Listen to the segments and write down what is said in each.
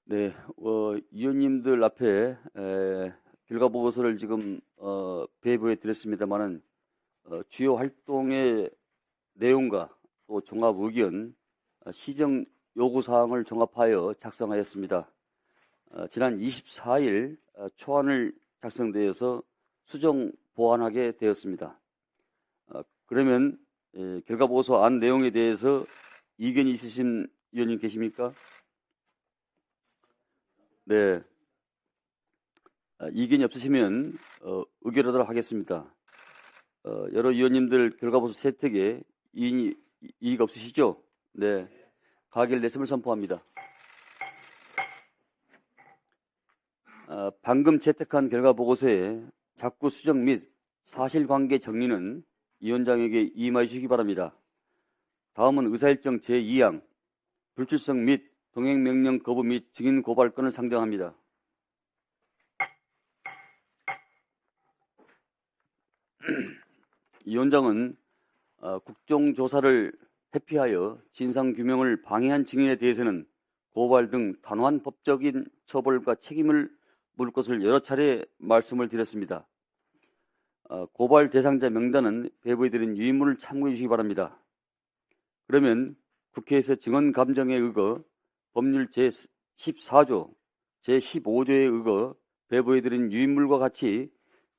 네, 위원님들 앞에 결과 보고서를 지금 배부해 드렸습니다만은 주요 활동의 내용과 또 종합 의견, 시정 요구 사항을 종합하여 작성하였습니다. 지난 24일 초안을 작성되어서 수정 보완하게 되었습니다. 그러면 결과 보고서 안 내용에 대해서 이견이 있으신 위원님 계십니까? 네. 이견이 없으시면 의결하도록 하겠습니다. 여러 위원님들 결과보고서 채택에 이의가 없으시죠? 네. 가결됐음을 선포합니다. 방금 채택한 결과보고서에 자꾸 수정 및 사실관계 정리는 위원장에게 임하여 주시기 바랍니다. 다음은 의사일정 제2항 불출석 및 동행명령 거부 및 증인 고발권을 상정합니다. 위원장은 국정조사를 회피하여 진상규명을 방해한 증인에 대해서는 고발 등 단호한 법적인 처벌과 책임을 물을 것을 여러 차례 말씀을 드렸습니다. 고발 대상자 명단은 배부해드린 유인물을 참고해 주시기 바랍니다. 그러면 국회에서 증언 감정에 의거 법률 제14조, 제15조에 의거 배부해드린 유인물과 같이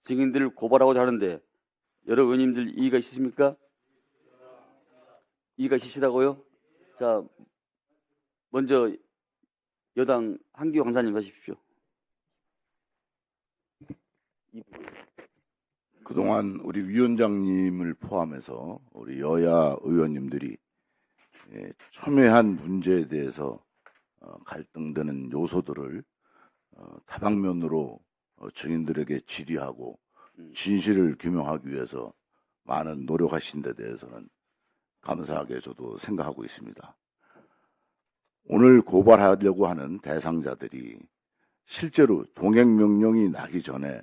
증인들을 고발하고자 하는데 여러 의원님들 이의가 있으십니까? 이의가 있으시다고요? 자, 먼저 여당 한기호 강사님 하십시오. 그동안 우리 위원장님을 포함해서 우리 여야 의원님들이 첨예한 문제에 대해서 갈등되는 요소들을 다방면으로 증인들에게 질의하고 진실을 규명하기 위해서 많은 노력하신 데 대해서는 감사하게 저도 생각하고 있습니다. 오늘 고발하려고 하는 대상자들이 실제로 동행명령이 나기 전에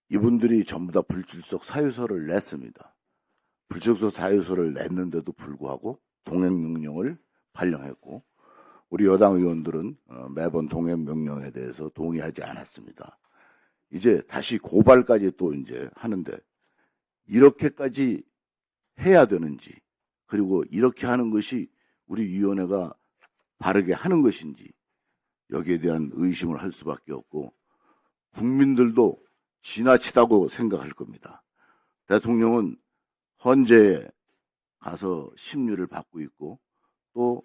이분들이 전부 다 불출석 사유서를 냈습니다. 불출석 사유서를 냈는데도 불구하고 동행명령을 발령했고 우리 여당 의원들은 매번 동행명령에 대해서 동의하지 않았습니다. 이제 다시 고발까지 또 이제 하는데 이렇게까지 해야 되는지 그리고 이렇게 하는 것이 우리 위원회가 바르게 하는 것인지 여기에 대한 의심을 할 수밖에 없고 국민들도 지나치다고 생각할 겁니다. 대통령은 헌재에 가서 심리를 받고 있고 또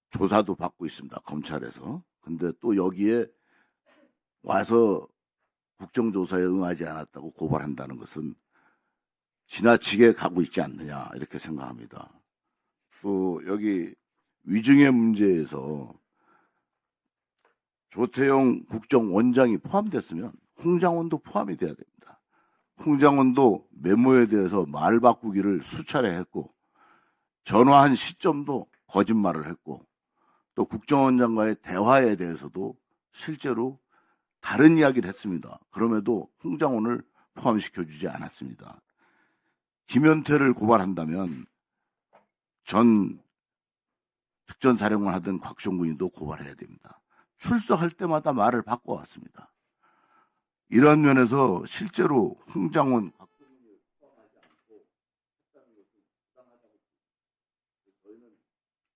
조사도 받고 있습니다. 검찰에서. 근데 또 여기에 와서 국정조사에 응하지 않았다고 고발한다는 것은 지나치게 가고 있지 않느냐 이렇게 생각합니다. 또 여기 위증의 문제에서 조태용 국정원장이 포함됐으면 홍장원도 포함이 돼야 됩니다. 홍장원도 메모에 대해서 말 바꾸기를 수차례 했고 전화한 시점도 거짓말을 했고 또 국정원장과의 대화에 대해서도 실제로 다른 이야기를 했습니다. 그럼에도 홍장원을 포함시켜주지 않았습니다. 김현태를 고발한다면 전 특전사령관 하던 곽종군이도 고발해야 됩니다. 출석할 때마다 말을 바꿔왔습니다. 이런 면에서 실제로 홍장원, 곽종군을 포함하지 않고 했다는 것은 부당하다고 저희는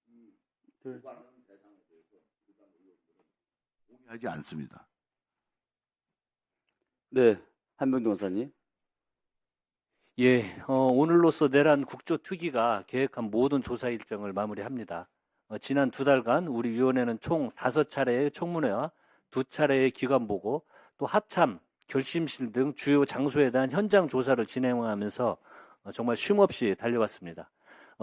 이 고발하는 대상에 대해서 부당 의혹들은 동의하지 않습니다. 네, 한명동 원사님. 예, 오늘로써 내란 국조특위가 계획한 모든 조사 일정을 마무리합니다. 지난 2달간 우리 위원회는 총 5차례의 청문회와 2차례의 기관보고, 또 합참, 결심실 등 주요 장소에 대한 현장 조사를 진행하면서 정말 쉼없이 달려왔습니다.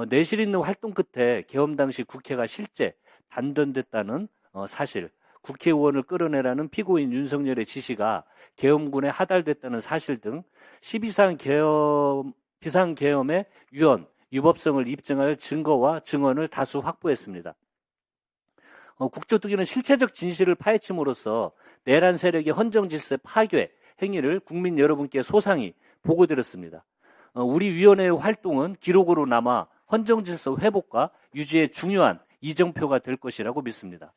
내실 있는 활동 끝에 계엄 당시 국회가 실제 단련됐다는 사실, 국회의원을 끌어내라는 피고인 윤석열의 지시가 계엄군에 하달됐다는 사실 등 12상 비상계엄의 유언, 유법성을 입증할 증거와 증언을 다수 확보했습니다. 국조특위는 실체적 진실을 파헤침으로써 내란 세력의 헌정질서 파괴 행위를 국민 여러분께 소상히 보고드렸습니다. 우리 위원회의 활동은 기록으로 남아 헌정질서 회복과 유지에 중요한 이정표가 될 것이라고 믿습니다.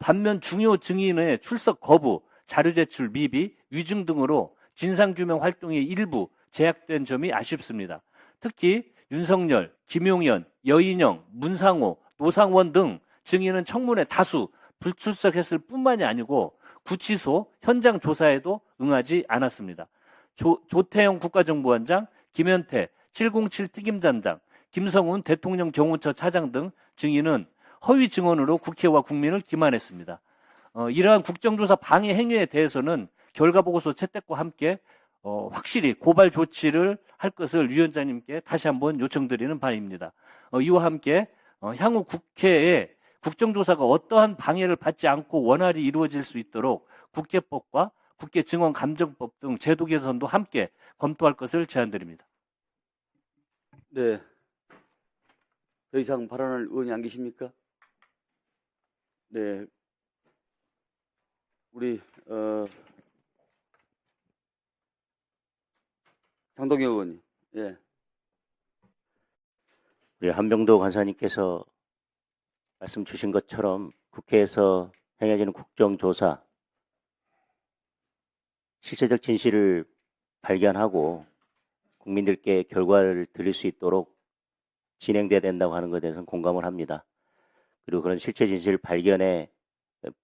반면 중요 증인의 출석 거부, 자료 제출 미비, 위증 등으로 진상규명 활동의 일부 제약된 점이 아쉽습니다. 특히 윤석열, 김용현, 여인영, 문상호, 노상원 등 증인은 청문회 다수 불출석했을 뿐만이 아니고 구치소 현장 조사에도 응하지 않았습니다. 조태영 국가정보원장, 김현태 707 특임단장, 김성훈 대통령 경호처 차장 등 증인은 허위 증언으로 국회와 국민을 기만했습니다. 이러한 국정조사 방해 행위에 대해서는 결과보고서 채택과 함께 확실히 고발 조치를 할 것을 위원장님께 다시 한번 요청드리는 바입니다. 이와 함께 향후 국회에 국정조사가 어떠한 방해를 받지 않고 원활히 이루어질 수 있도록 국회법과 국회증언감정법 등 제도 개선도 함께 검토할 것을 제안드립니다. 네. 더 이상 발언할 의원이 안 계십니까? 네. 우리 장동영 의원님. 예. 우리 한병도 간사님께서 말씀 주신 것처럼 국회에서 행해지는 국정조사, 실체적 진실을 발견하고 국민들께 결과를 드릴 수 있도록 진행돼야 된다고 하는 것에 대해서는 공감을 합니다. 그리고 그런 실체 진실 발견에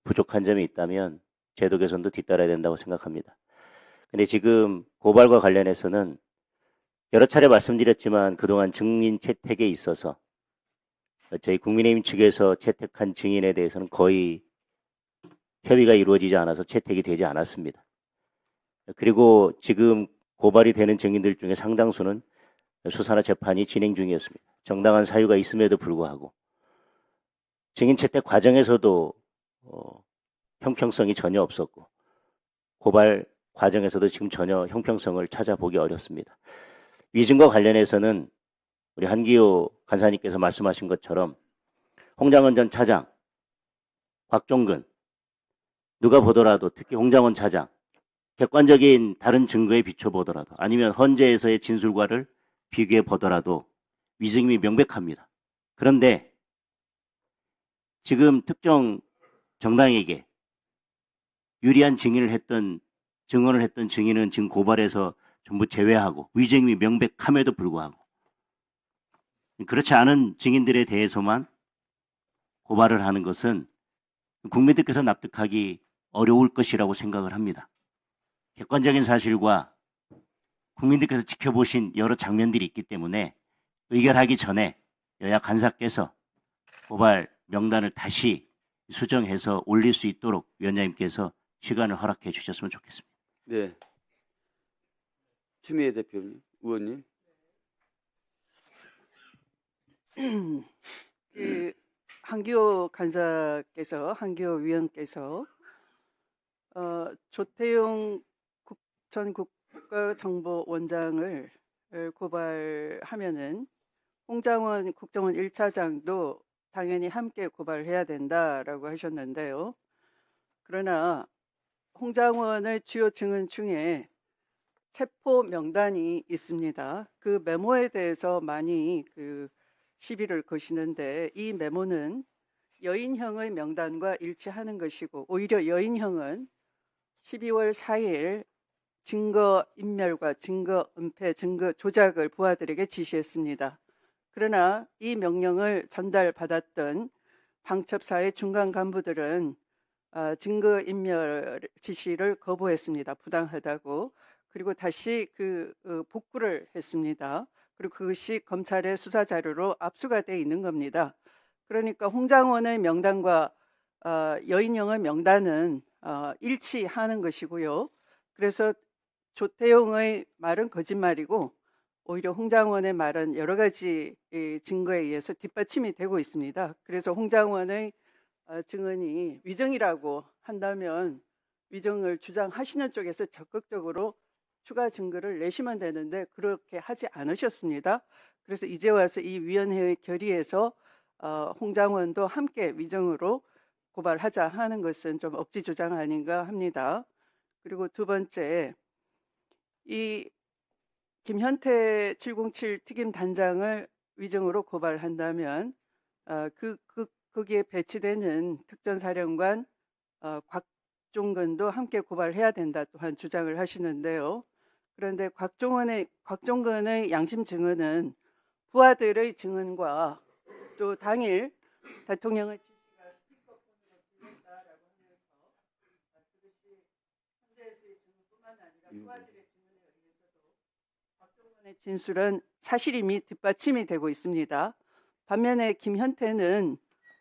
부족한 점이 있다면 제도 개선도 뒤따라야 된다고 생각합니다. 근데 지금 고발과 관련해서는 여러 차례 말씀드렸지만 그동안 증인 채택에 있어서 저희 국민의힘 측에서 채택한 증인에 대해서는 거의 협의가 이루어지지 않아서 채택이 되지 않았습니다. 그리고 지금 고발이 되는 증인들 중에 상당수는 수사나 재판이 진행 중이었습니다. 정당한 사유가 있음에도 불구하고 증인 채택 과정에서도 형평성이 전혀 없었고 고발 과정에서도 지금 전혀 형평성을 찾아보기 어렵습니다. 위증과 관련해서는 우리 한기호 간사님께서 말씀하신 것처럼 홍장원 전 차장, 곽종근 누가 보더라도 특히 홍장원 차장 객관적인 다른 증거에 비춰보더라도 아니면 헌재에서의 진술과를 비교해 보더라도 위증이 명백합니다. 그런데 지금 특정 정당에게 유리한 증언을 했던 증인은 지금 고발에서 전부 제외하고 위증이 명백함에도 불구하고 그렇지 않은 증인들에 대해서만 고발을 하는 것은 국민들께서 납득하기 어려울 것이라고 생각을 합니다. 객관적인 사실과 국민들께서 지켜보신 여러 장면들이 있기 때문에 의결하기 전에 여야 간사께서 고발 명단을 다시 수정해서 올릴 수 있도록 위원장님께서 시간을 허락해 주셨으면 좋겠습니다. 네. 추미애 대표님, 의원님. 한기호 간사께서, 한기호 위원께서 조태용 전 국가정보원장을 고발하면은 홍장원 국정원 1차장도 당연히 함께 고발해야 된다라고 하셨는데요. 그러나 홍장원의 주요 증언 중에 체포 명단이 있습니다. 그 메모에 대해서 많이 시비를 거시는데 이 메모는 여인형의 명단과 일치하는 것이고 오히려 여인형은 12월 4일 증거 인멸과 증거 은폐, 증거 조작을 부하들에게 지시했습니다. 그러나 이 명령을 전달받았던 방첩사의 중간 간부들은 증거 인멸 지시를 거부했습니다. 부당하다고. 그리고 다시 복구를 했습니다. 그리고 그것이 검찰의 수사 자료로 압수가 돼 있는 겁니다. 그러니까 홍장원의 명단과 여인형의 명단은 일치하는 것이고요. 그래서 조태용의 말은 거짓말이고 오히려 홍장원의 말은 여러 가지 증거에 의해서 뒷받침이 되고 있습니다. 그래서 홍장원의 증언이 위증이라고 한다면 위증을 주장하시는 쪽에서 적극적으로 추가 증거를 내시면 되는데 그렇게 하지 않으셨습니다. 그래서 이제 와서 이 위원회의 결의에서 홍장원도 함께 위증으로 고발하자 하는 것은 좀 억지 주장 아닌가 합니다. 그리고 두 번째, 이 김현태 707 특임 단장을 위증으로 고발한다면 그 거기에 배치되는 특전사령관 곽종근도 함께 고발해야 된다 또한 주장을 하시는데요. 그런데 곽종근의 양심 증언은 부하들의 증언과 또 당일 대통령의 지시가 스피커폰으로 들린다라고 하면서 그것이 현재에서의 증언뿐만 아니라 부하들의 증언에 의해서도 곽종근의 진술은 사실임이 뒷받침이 되고 있습니다. 반면에 김현태는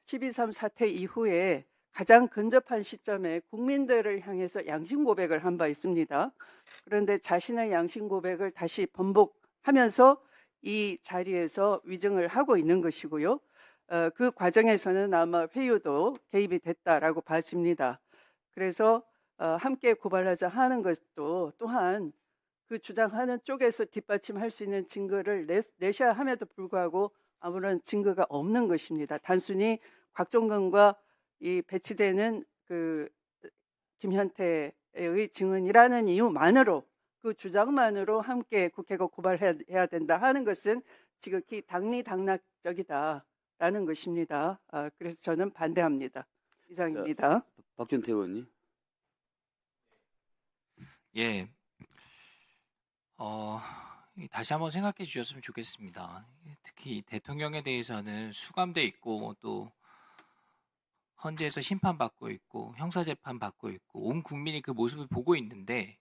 12.3 사태 이후에 가장 근접한 시점에 국민들을 향해서 양심 고백을 한 바 있습니다. 그런데 자신의 양심 고백을 다시 번복하면서 이 자리에서 위증을 하고 있는 것이고요. 그 과정에서는 아마 회유도 개입이 됐다라고 봐집니다. 그래서 함께 고발하자 하는 것도 또한 그 주장하는 쪽에서 뒷받침할 수 있는 증거를 내셔야 함에도 불구하고 아무런 증거가 없는 것입니다. 단순히 곽종근과 이 배치되는 그 김현태의 증언이라는 이유만으로 그 주장만으로 함께 국회가 고발해야 된다 하는 것은 지극히 당리당략적이다라는 것입니다. 그래서 저는 반대합니다. 이상입니다. 박준태 의원님. 예. 다시 한번 생각해 주셨으면 좋겠습니다. 특히 대통령에 대해서는 수감돼 있고 또 헌재에서 심판받고 있고 형사재판 받고 있고 온 국민이 그 모습을 보고 있는데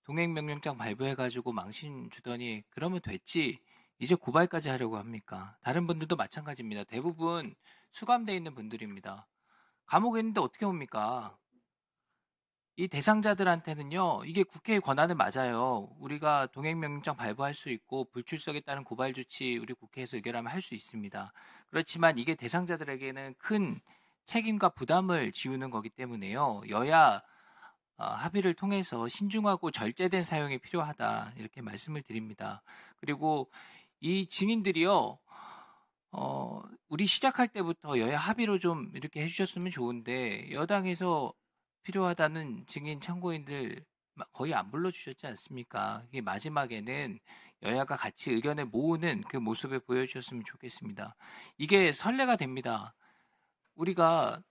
동행명령장 발부해가지고 망신 주더니 그러면 됐지 이제 고발까지 하려고 합니까? 다른 분들도 마찬가지입니다. 대부분 수감돼 있는 분들입니다. 감옥에 있는데 어떻게 옵니까? 이 대상자들한테는요, 이게 국회의 권한은 맞아요. 우리가 동행명령장 발부할 수 있고 불출석에 따른 고발 조치 우리 국회에서 의결하면 할 수 있습니다. 그렇지만 이게 대상자들에게는 큰 책임과 부담을 지우는 거기 때문에요. 여야 합의를 통해서 신중하고 절제된 사용이 필요하다 이렇게 말씀을 드립니다. 그리고 이 증인들이요, 우리 시작할 때부터 여야 합의로 좀 이렇게 해주셨으면 좋은데 여당에서 필요하다는 증인 참고인들 거의 안 불러주셨지 않습니까? 이게 마지막에는 여야가 같이 의견을 모으는 그 모습을 보여주셨으면 좋겠습니다. 이게 선례가 됩니다. 우리가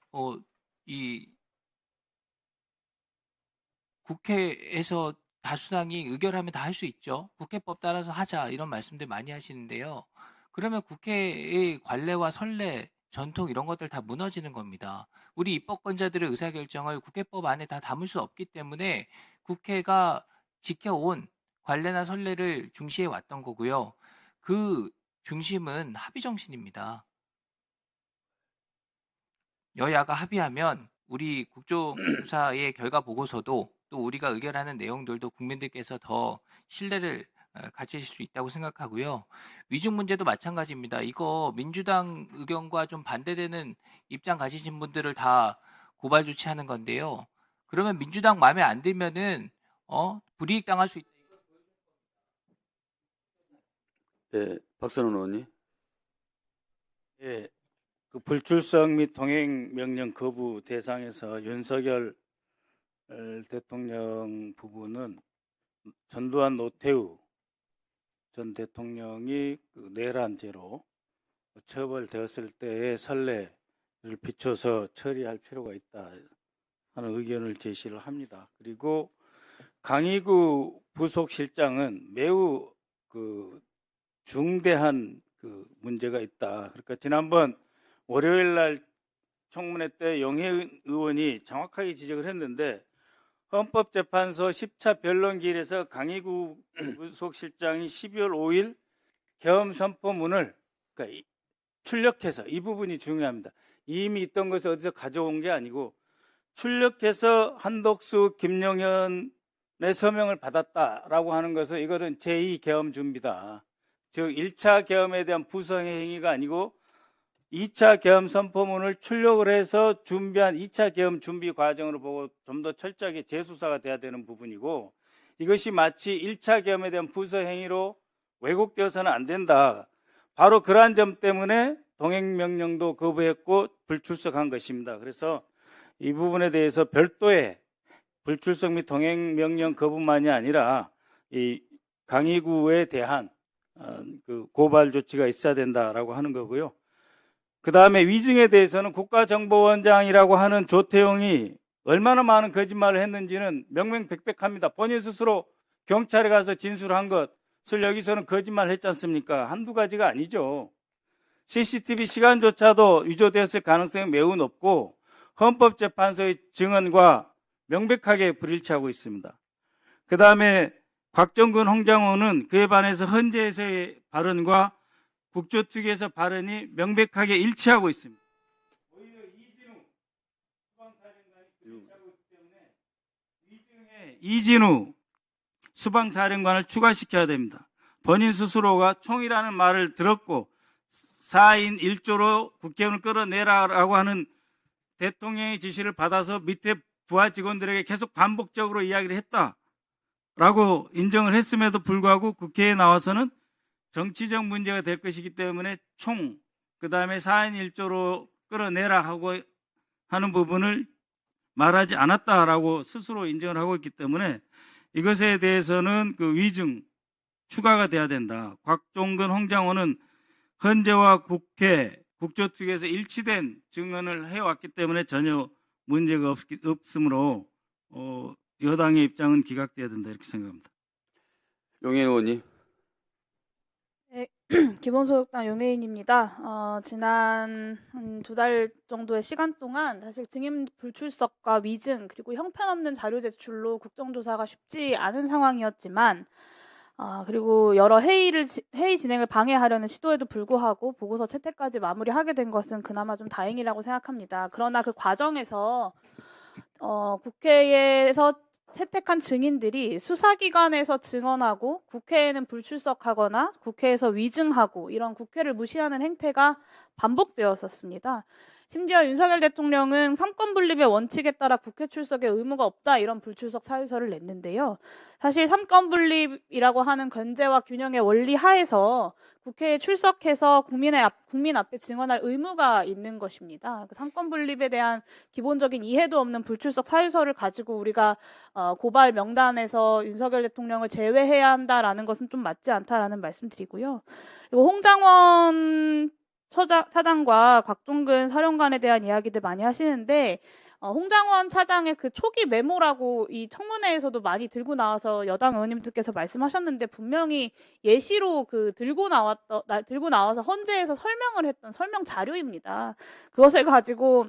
이 국회에서 다수당이 의결하면 다 할 수 있죠. 국회법 따라서 하자 이런 말씀들 많이 하시는데요. 그러면 국회의 관례와 선례, 전통 이런 것들 다 무너지는 겁니다. 우리 입법권자들의 의사결정을 국회법 안에 다 담을 수 없기 때문에 국회가 지켜온 관례나 선례를 중시해 왔던 거고요. 그 중심은 합의 정신입니다. 여야가 합의하면 우리 국정조사의 결과 보고서도 또 우리가 의결하는 내용들도 국민들께서 더 신뢰를 가지실 수 있다고 생각하고요. 위증 문제도 마찬가지입니다. 이거 민주당 의견과 좀 반대되는 입장 가지신 분들을 다 고발 조치하는 건데요. 그러면 민주당 마음에 안 들면은 불이익 당할 수 있다. 네, 박선원 의원님. 예, 그 불출석 및 동행 명령 거부 대상에서 윤석열 대통령 부부는 전두환 노태우 전 대통령이 그 내란죄로 처벌되었을 때의 선례를 비춰서 처리할 필요가 있다 하는 의견을 제시를 합니다. 그리고 강희구 부속실장은 매우 그 중대한 그 문제가 있다. 그러니까 지난번 월요일 날 청문회 때 영혜 의원이 정확하게 지적을 했는데 헌법재판소 10차 변론기일에서 강희구 부속실장이 12월 5일 계엄 선포문을 그러니까 출력해서 이 부분이 중요합니다. 이미 있던 것을 어디서 가져온 게 아니고 출력해서 한독수, 김용현의 서명을 받았다라고 하는 것은 이거는 제2 계엄 준비다. 즉 1차 계엄에 대한 부성의 행위가 아니고 2차 계엄 선포문을 출력을 해서 준비한 2차 계엄 준비 과정으로 보고 좀 더 철저하게 재수사가 돼야 되는 부분이고 이것이 마치 1차 계엄에 대한 부서 행위로 왜곡되어서는 안 된다. 바로 그러한 점 때문에 동행명령도 거부했고 불출석한 것입니다. 그래서 이 부분에 대해서 별도의 불출석 및 동행명령 거부만이 아니라 이 강희구에 대한 그 고발 조치가 있어야 된다라고 하는 거고요. 그 다음에 위증에 대해서는 국가정보원장이라고 하는 조태용이 얼마나 많은 거짓말을 했는지는 명명백백합니다. 본인 스스로 경찰에 가서 진술한 것을 여기서는 거짓말을 했지 않습니까? 한두 가지가 아니죠. CCTV 시간조차도 위조됐을 가능성이 매우 높고 헌법재판소의 증언과 명백하게 불일치하고 있습니다. 그 다음에 곽정근, 홍장호는 그에 반해서 헌재에서의 발언과 국조특위에서 발언이 명백하게 일치하고 있습니다. 오히려 이진우 수방사령관이 불일치하고 있기 때문에 위증에 이진우 수방사령관을 추가시켜야 됩니다. 본인 스스로가 총이라는 말을 들었고 4인 1조로 국회의원을 끌어내라라고 하는 대통령의 지시를 받아서 밑에 부하 직원들에게 계속 반복적으로 이야기를 했다라고 인정을 했음에도 불구하고 국회에 나와서는 정치적 문제가 될 것이기 때문에 총, 그 다음에 4인 1조로 끌어내라 하고 하는 부분을 말하지 않았다라고 스스로 인정을 하고 있기 때문에 이것에 대해서는 그 위증 추가가 돼야 된다. 곽종근, 홍장호는 헌재와 국회, 국조특위에서 일치된 증언을 해왔기 때문에 전혀 문제가 없으므로 여당의 입장은 기각돼야 된다 이렇게 생각합니다. 용해인 의원님. 네, 기본소득당 용해인입니다. 지난 두 달 정도의 시간 동안 사실 증인 불출석과 위증 그리고 형편없는 자료 제출로 국정조사가 쉽지 않은 상황이었지만 그리고 여러 회의 진행을 방해하려는 시도에도 불구하고 보고서 채택까지 마무리하게 된 것은 그나마 좀 다행이라고 생각합니다. 그러나 그 과정에서 국회에서 채택한 증인들이 수사기관에서 증언하고 국회에는 불출석하거나 국회에서 위증하고 이런 국회를 무시하는 행태가 반복되었었습니다. 심지어 윤석열 대통령은 삼권분립의 원칙에 따라 국회 출석에 의무가 없다 이런 불출석 사유서를 냈는데요. 사실 삼권분립이라고 하는 견제와 균형의 원리 하에서 국회에 출석해서 국민 앞에 증언할 의무가 있는 것입니다. 삼권분립에 대한 기본적인 이해도 없는 불출석 사유서를 가지고 우리가 고발 명단에서 윤석열 대통령을 제외해야 한다라는 것은 좀 맞지 않다라는 말씀드리고요. 그리고 홍장원 차장과 곽종근 사령관에 대한 이야기들 많이 하시는데 홍장원 차장의 그 초기 메모라고 이 청문회에서도 많이 들고 나와서 여당 의원님들께서 말씀하셨는데 분명히 예시로 들고 나와서 헌재에서 설명을 했던 설명 자료입니다. 그것을 가지고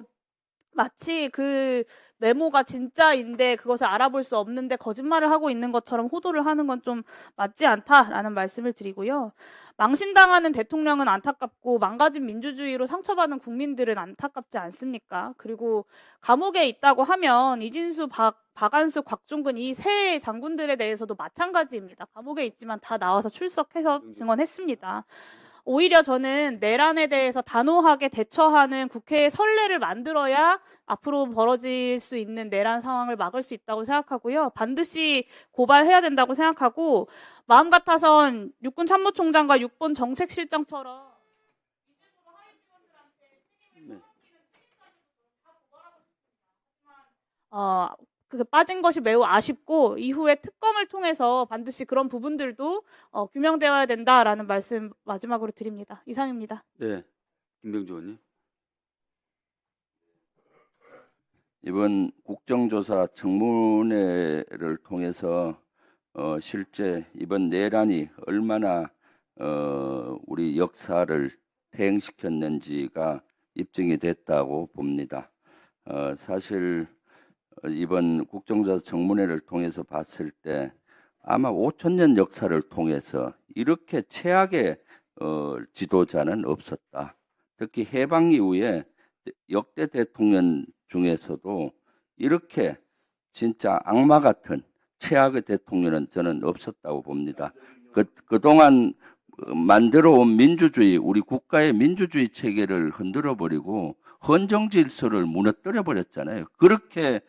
마치 그 메모가 진짜인데 그것을 알아볼 수 없는데 거짓말을 하고 있는 것처럼 호도를 하는 건 좀 맞지 않다라는 말씀을 드리고요. 망신당하는 대통령은 안타깝고 망가진 민주주의로 상처받은 국민들은 안타깝지 않습니까? 그리고 감옥에 있다고 하면 이진수, 박안수, 곽종근 이 세 장군들에 대해서도 마찬가지입니다. 감옥에 있지만 다 나와서 출석해서 증언했습니다. 오히려 저는 내란에 대해서 단호하게 대처하는 국회의 선례를 만들어야 앞으로 벌어질 수 있는 내란 상황을 막을 수 있다고 생각하고요. 반드시 고발해야 된다고 생각하고 마음 같아선 육군 참모총장과 육본 정책실장처럼 빠진 것이 매우 아쉽고 이후에 특검을 통해서 반드시 그런 부분들도 규명되어야 된다라는 말씀 마지막으로 드립니다. 이상입니다. 네, 김병주 의원님. 이번 국정조사 청문회를 통해서 실제 이번 내란이 얼마나 우리 역사를 퇴행시켰는지가 입증이 됐다고 봅니다. 사실 이번 국정조사 청문회를 통해서 봤을 때 아마 5,000년 역사를 통해서 이렇게 최악의 지도자는 없었다. 특히 해방 이후에 역대 대통령 중에서도 이렇게 진짜 악마 같은 최악의 대통령은 저는 없었다고 봅니다. 그동안 만들어온 민주주의, 우리 국가의 민주주의 체계를 흔들어버리고 헌정 질서를 무너뜨려 버렸잖아요. 그렇게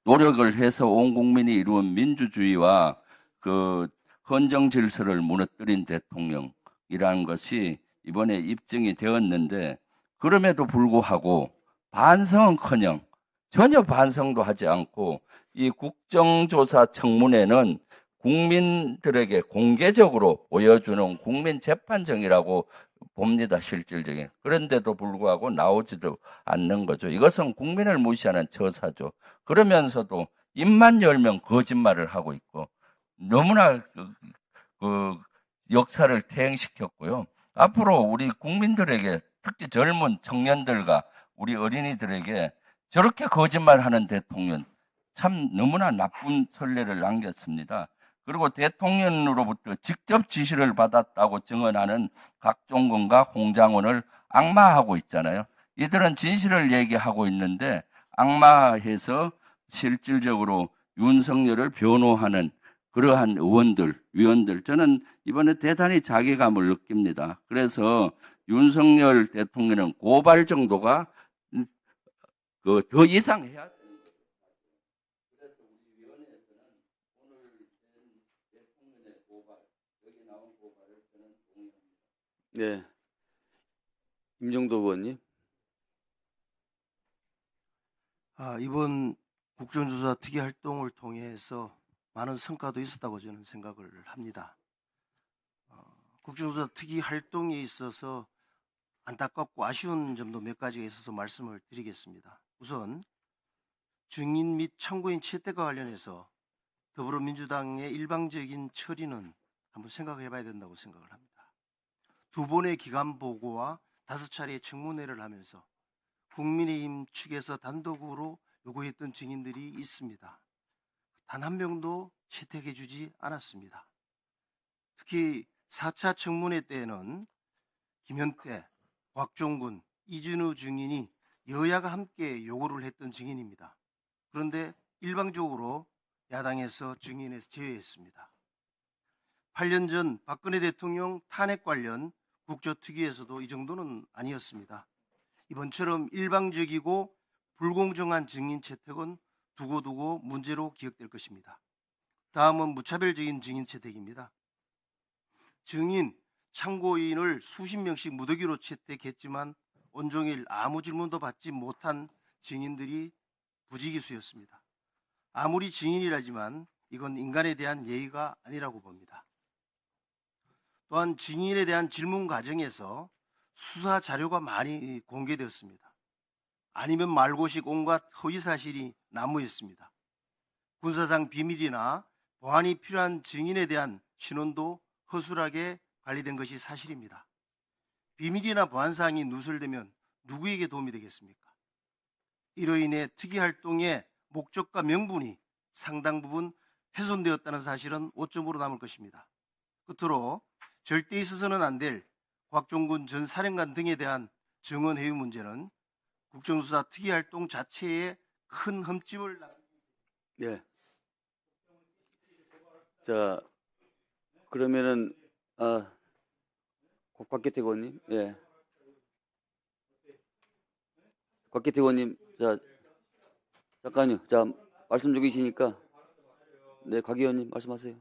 노력을 해서 온 국민이 이루은 민주주의와 그 헌정 질서를 무너뜨린 대통령이라는 것이 이번에 입증이 되었는데 그럼에도 불구하고 반성은커녕 전혀 반성도 하지 않고 이 국정조사 청문회는 국민들에게 공개적으로 보여주는 국민재판정이라고 봅니다. 실질적인. 그런데도 불구하고 나오지도 않는 거죠. 이것은 국민을 무시하는 처사죠. 그러면서도 입만 열면 거짓말을 하고 있고 너무나 그 역사를 퇴행시켰고요. 앞으로 우리 국민들에게 특히 젊은 청년들과 우리 어린이들에게 저렇게 거짓말하는 대통령 참 너무나 나쁜 선례를 남겼습니다. 그리고 대통령으로부터 직접 지시를 받았다고 증언하는 각종건과 홍장원을 악마하고 있잖아요. 이들은 진실을 얘기하고 있는데 악마해서 실질적으로 윤석열을 변호하는 그러한 위원들 저는 이번에 대단히 자괴감을 느낍니다. 그래서 윤석열 대통령은 고발 정도가 더 이상 해야 됩니다. 그래서 우리 위원회에서는 오늘 대통령의 고발, 여기 나온 고발을 저는 동의합니다. 네. 임종도 의원님. 이번 국정조사 특위 활동을 통해서 많은 성과도 있었다고 저는 생각을 합니다. 국정조사 특위 활동에 있어서 안타깝고 아쉬운 점도 몇 가지가 있어서 말씀을 드리겠습니다. 우선 증인 및 참고인 채택과 관련해서 더불어민주당의 일방적인 처리는 한번 생각해 봐야 된다고 생각을 합니다. 2번의 기간 보고와 5차례의 청문회를 하면서 국민의힘 측에서 단독으로 요구했던 증인들이 있습니다. 단 한 명도 채택해 주지 않았습니다. 특히 4차 청문회 때에는 김현태, 곽종근, 이준우 증인이 여야가 함께 요구를 했던 증인입니다. 그런데 일방적으로 야당에서 증인에서 제외했습니다. 8년 전 박근혜 대통령 탄핵 관련 국조특위에서도 이 정도는 아니었습니다. 이번처럼 일방적이고 불공정한 증인 채택은 두고두고 문제로 기억될 것입니다. 다음은 무차별적인 증인 채택입니다. 증인, 참고인을 수십 명씩 무더기로 채택했지만 온종일 아무 질문도 받지 못한 증인들이 부지기수였습니다. 아무리 증인이라지만 이건 인간에 대한 예의가 아니라고 봅니다. 또한 증인에 대한 질문 과정에서 수사 자료가 많이 공개되었습니다. 아니면 말고식 온갖 허위 사실이 난무했습니다. 군사상 비밀이나 보안이 필요한 증인에 대한 신원도 허술하게 관리된 것이 사실입니다. 비밀이나 보안사항이 누설되면 누구에게 도움이 되겠습니까? 이로 인해 특위활동의 목적과 명분이 상당 부분 훼손되었다는 사실은 오점으로 남을 것입니다. 끝으로 절대 있어서는 안 될 곽종근 전 사령관 등에 대한 증언 회유 문제는 국정조사 특위활동 자체에 큰 흠집을 네. 자, 그러면은 곽기태 의원님, 예. 곽기태 의원님, 자, 잠깐요. 자, 말씀 중이시니까, 네, 곽 의원님 말씀하세요.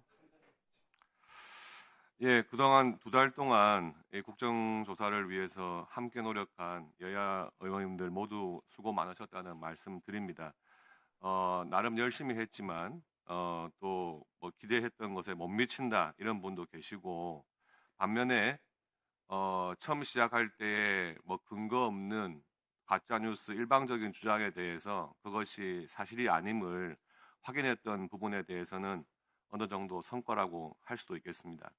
예, 그동안 2달 동안 이 국정조사를 위해서 함께 노력한 여야 의원님들 모두 수고 많으셨다는 말씀 드립니다. 나름 열심히 했지만 또 뭐 기대했던 것에 못 미친다 이런 분도 계시고 반면에 처음 시작할 때에 뭐 근거 없는 가짜뉴스 일방적인 주장에 대해서 그것이 사실이 아님을 확인했던 부분에 대해서는 어느 정도 성과라고 할 수도 있겠습니다.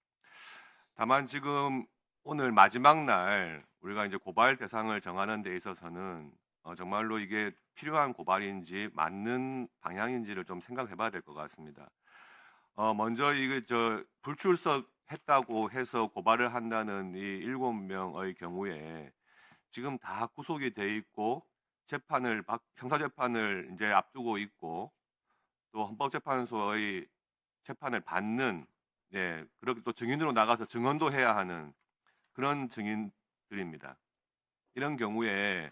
다만 지금 오늘 마지막 날 우리가 이제 고발 대상을 정하는 데 있어서는 정말로 이게 필요한 고발인지 맞는 방향인지를 좀 생각해 봐야 될 것 같습니다. 먼저 이게 불출석했다고 해서 고발을 한다는 이 7명의 경우에 지금 다 구속이 돼 있고 형사재판을 이제 앞두고 있고 또 헌법재판소의 재판을 받는 그렇게 또 증인으로 나가서 증언도 해야 하는 그런 증인들입니다. 이런 경우에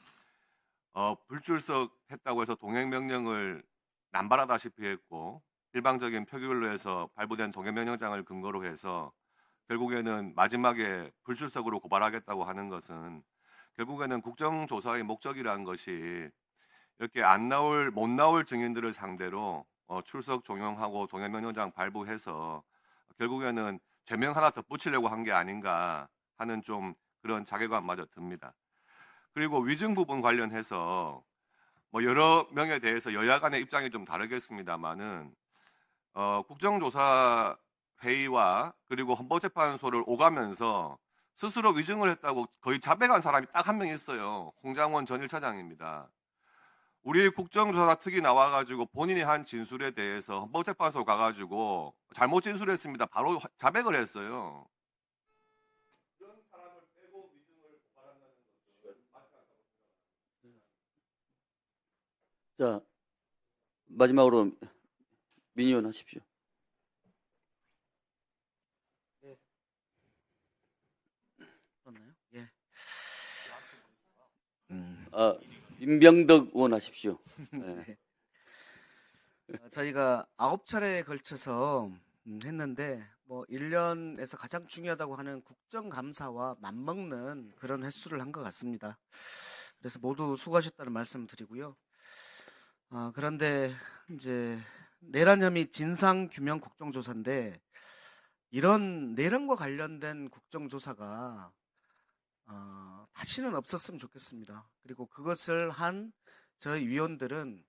불출석했다고 해서 동행명령을 남발하다시피 했고 일방적인 표결로 해서 발부된 동행명령장을 근거로 해서 결국에는 마지막에 불출석으로 고발하겠다고 하는 것은 결국에는 국정조사의 목적이라는 것이 이렇게 못 나올 증인들을 상대로 출석 종용하고 동행명령장 발부해서 결국에는 죄명 하나 덧붙이려고 한 게 아닌가 하는 좀 그런 자괴감마저 듭니다. 그리고 위증 부분 관련해서 뭐 여러 명에 대해서 여야 간의 입장이 좀 다르겠습니다만은 국정조사 회의와 그리고 헌법재판소를 오가면서 스스로 위증을 했다고 거의 자백한 사람이 딱 한 명 있어요. 홍장원 전 1차장입니다. 우리 국정조사 특위 나와가지고 본인이 한 진술에 대해서 헌법재판소 가가지고 잘못 진술했습니다. 바로 자백을 했어요. 자, 마지막으로 민의원 하십시오. 예. 임병덕 의원 하십시오. 네. 저희가 9차례에 걸쳐서 했는데 뭐 1년에서 가장 중요하다고 하는 국정감사와 맞먹는 그런 횟수를 한 것 같습니다. 그래서 모두 수고하셨다는 말씀 드리고요. 그런데 이제 내란 혐의 진상규명 국정조사인데 이런 내란과 관련된 국정조사가 다시는 없었으면 좋겠습니다. 그리고 그것을 한 저희 위원들은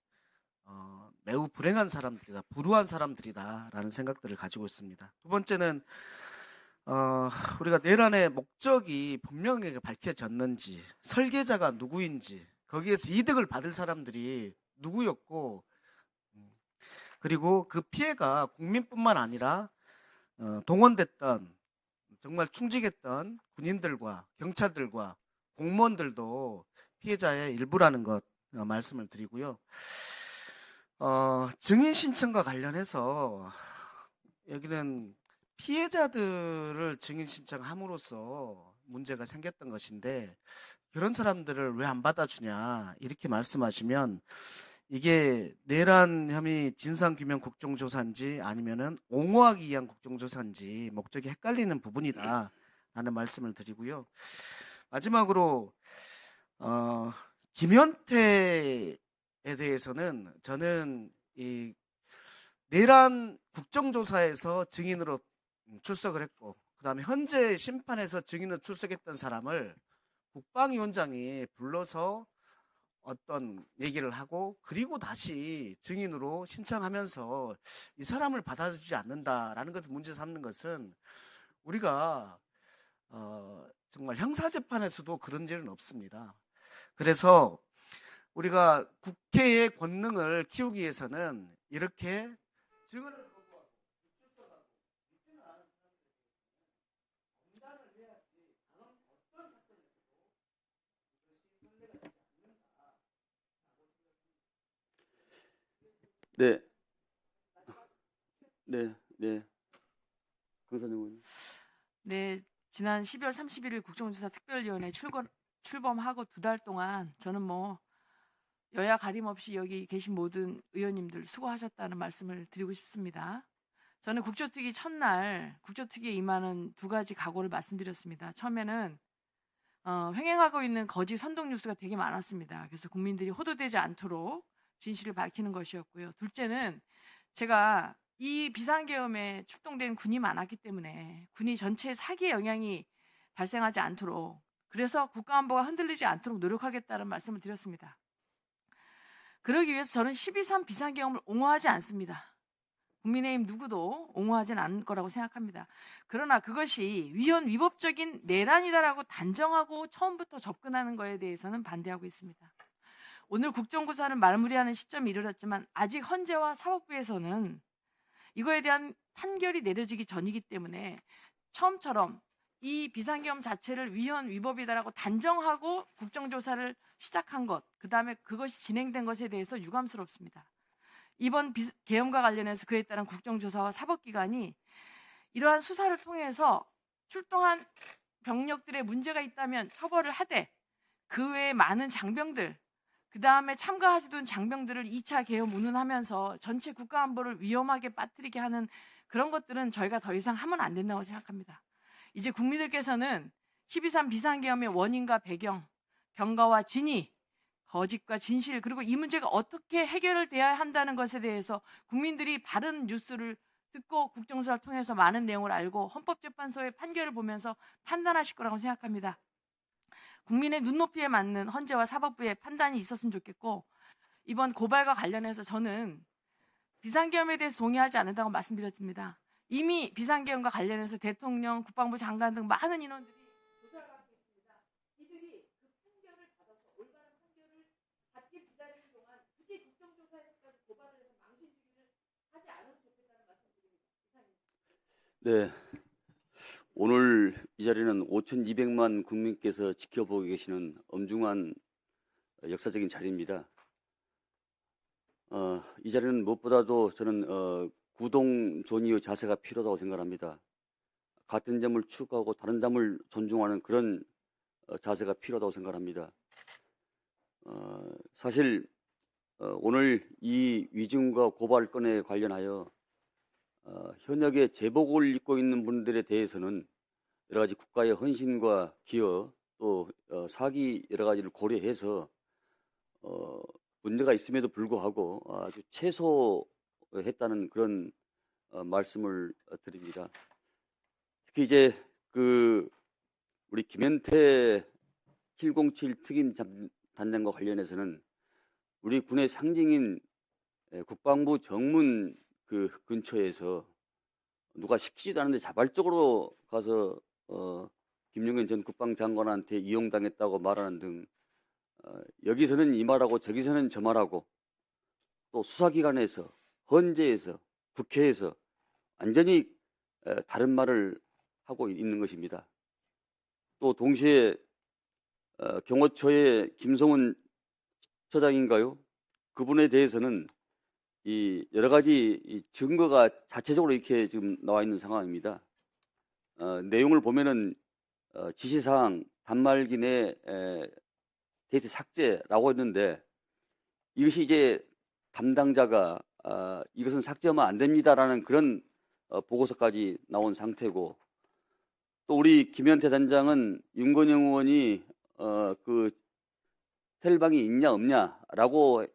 매우 불행한 사람들이다, 불우한 사람들이다라는 생각들을 가지고 있습니다. 두 번째는 우리가 내란의 목적이 분명하게 밝혀졌는지, 설계자가 누구인지, 거기에서 이득을 받을 사람들이 누구였고, 그리고 그 피해가 국민뿐만 아니라 동원됐던 정말 충직했던 군인들과 경찰들과 공무원들도 피해자의 일부라는 것 말씀을 드리고요. 증인 신청과 관련해서 여기는 피해자들을 증인 신청함으로써 문제가 생겼던 것인데 그런 사람들을 왜 안 받아주냐 이렇게 말씀하시면 이게 내란 혐의 진상규명 국정조사인지 아니면은 옹호하기 위한 국정조사인지 목적이 헷갈리는 부분이다 라는 말씀을 드리고요. 마지막으로 김현태에 대해서는 저는 이 내란 국정조사에서 증인으로 출석을 했고 그 다음에 현재 심판에서 증인으로 출석했던 사람을 국방위원장이 불러서 어떤 얘기를 하고 그리고 다시 증인으로 신청하면서 이 사람을 받아주지 않는다라는 것을 문제 삼는 것은 우리가 정말 형사재판에서도 그런 일은 없습니다. 그래서 우리가 국회의 권능을 키우기 위해서는 이렇게 증언을 거부하고 출석하고 믿지는 않은 사람들에게 공단을 해야지 다음 어떤 사건에서도 그것이 선례가 되지 않는다라고 네. 네. 강선영 의원. 네, 지난 12월 31일 국정조사 특별위원회 출범하고 2달 동안 저는 뭐 여야 가림 없이 여기 계신 모든 의원님들 수고하셨다는 말씀을 드리고 싶습니다. 저는 국조특위 첫날 국조특위에 임하는 2가지 각오를 말씀드렸습니다. 처음에는 횡행하고 있는 거짓 선동 뉴스가 되게 많았습니다. 그래서 국민들이 호도되지 않도록 진실을 밝히는 것이었고요. 둘째는 제가 이 비상계엄에 출동된 군이 많았기 때문에 군이 전체 사기에 영향이 발생하지 않도록 그래서 국가안보가 흔들리지 않도록 노력하겠다는 말씀을 드렸습니다. 그러기 위해서 저는 12.3 비상계엄을 옹호하지 않습니다. 국민의힘 누구도 옹호하진 않을 거라고 생각합니다. 그러나 그것이 위헌 위법적인 내란이다라고 단정하고 처음부터 접근하는 것에 대해서는 반대하고 있습니다. 오늘 국정조사는 마무리하는 시점이 이르렀지만 아직 헌재와 사법부에서는 이거에 대한 판결이 내려지기 전이기 때문에 처음처럼 이 비상계엄 자체를 위헌 위법이다라고 단정하고 국정조사를 시작한 것, 그 다음에 그것이 진행된 것에 대해서 유감스럽습니다. 이번 계엄과 관련해서 그에 따른 국정조사와 사법기관이 이러한 수사를 통해서 출동한 병력들의 문제가 있다면 처벌을 하되 그 외에 많은 장병들, 그 다음에 참가하시던 장병들을 2차 계엄 운운하면서 전체 국가안보를 위험하게 빠뜨리게 하는 그런 것들은 저희가 더 이상 하면 안 된다고 생각합니다. 이제 국민들께서는 12.3 비상계엄의 원인과 배경, 경과와 진위, 거짓과 진실, 그리고 이 문제가 어떻게 해결돼야 한다는 것에 대해서 국민들이 바른 뉴스를 듣고 국정조사를 통해서 많은 내용을 알고 헌법재판소의 판결을 보면서 판단하실 거라고 생각합니다. 국민의 눈높이에 맞는 헌재와 사법부의 판단이 있었으면 좋겠고 이번 고발과 관련해서 저는 비상계엄에 대해서 동의하지 않는다고 말씀드렸습니다. 이미 비상계엄과 관련해서 대통령, 국방부 장관 등 많은 인원들이 조사를 하고 있습니다. 이들이 그 판결을 받아서 올바른 판결을 받기 기다리는 동안 굳이 국정조사에서까지 고발을 해서 망신주기를 하지 않아도 좋겠다는 말씀드립니다. 네. 오늘 이 자리는 5,200만 국민께서 지켜보고 계시는 엄중한 역사적인 자리입니다. 이 자리는 무엇보다도 저는 구동존이의 자세가 필요하다고 생각합니다. 같은 점을 추구하고 다른 점을 존중하는 그런 자세가 필요하다고 생각합니다. 사실 오늘 이 위증과 고발 건에 관련하여 현역의 제복을 입고 있는 분들에 대해서는 여러 가지 국가의 헌신과 기여 또 사기 여러 가지를 고려해서 문제가 있음에도 불구하고 아주 최소했다는 그런 말씀을 드립니다. 특히 이제 우리 김현태 707 특임 단장과 관련해서는 우리 군의 상징인 국방부 정문 그 근처에서 누가 시키지도 않은데 자발적으로 가서 김용현 전 국방장관한테 이용당했다고 말하는 등 여기서는 이 말하고 저기서는 저 말하고 또 수사기관에서 헌재에서 국회에서 완전히 다른 말을 하고 있는 것입니다. 또 동시에 경호처의 김성훈 처장인가요? 그분에 대해서는 이 여러 가지 이 증거가 자체적으로 이렇게 지금 나와 있는 상황입니다. 내용을 보면은 지시사항 단말기 내 데이터 삭제라고 했는데 이것이 이제 담당자가 이것은 삭제하면 안 됩니다라는 그런 보고서까지 나온 상태고 또 우리 김현태 단장은 윤건영 의원이 그 텔방이 있냐 없냐라고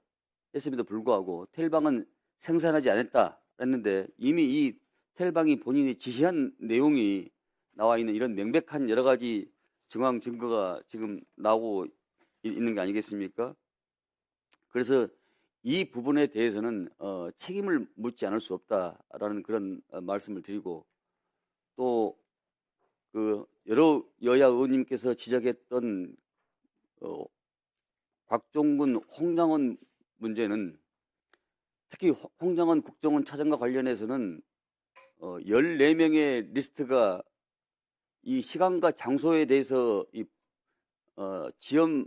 했음에도 불구하고 텔방은 생산하지 않았다 했는데 이미 이 텔방이 본인이 지시한 내용이 나와 있는 이런 명백한 여러 가지 정황 증거가 지금 나오고 있는 게 아니겠습니까? 그래서 이 부분에 대해서는 책임을 묻지 않을 수 없다라는 그런 말씀을 드리고 또 그 여러 여야 의원님께서 지적했던 곽종근, 홍장원 문제는 특히 홍장원 국정원 차장과 관련해서는 14명의 리스트가 이 시간과 장소에 대해서 이 지연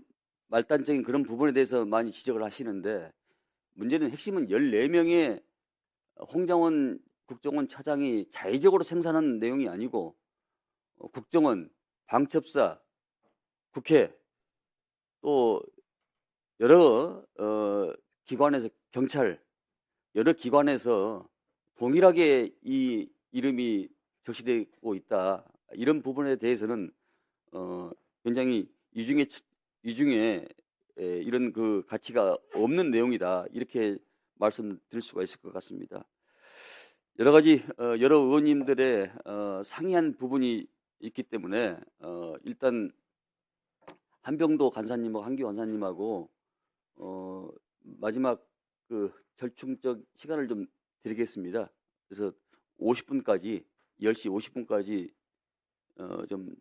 말단적인 그런 부분에 대해서 많이 지적을 하시는데 문제는 핵심은 14명의 홍장원 국정원 차장이 자의적으로 생산한 내용이 아니고 국정원, 방첩사, 국회 또 여러 기관에서 경찰 여러 기관에서 동일하게 이 이름이 적시되고 있다. 이런 부분에 대해서는 굉장히 이중에 이런 그 가치가 없는 내용이다. 이렇게 말씀드릴 수가 있을 것 같습니다. 여러 가지 여러 의원님들의 상이한 부분이 있기 때문에 일단 한병도 간사님하고 한기 원사님하고 마지막 그 절충적 시간을 좀 드리겠습니다. 그래서 50분까지 10시 50분까지 좀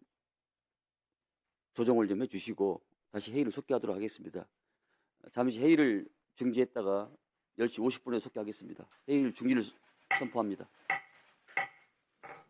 조정을 좀 해주시고 다시 회의를 속개하도록 하겠습니다. 잠시 회의를 중지했다가 10시 50분에 속개하겠습니다. 회의를 중지를 선포합니다.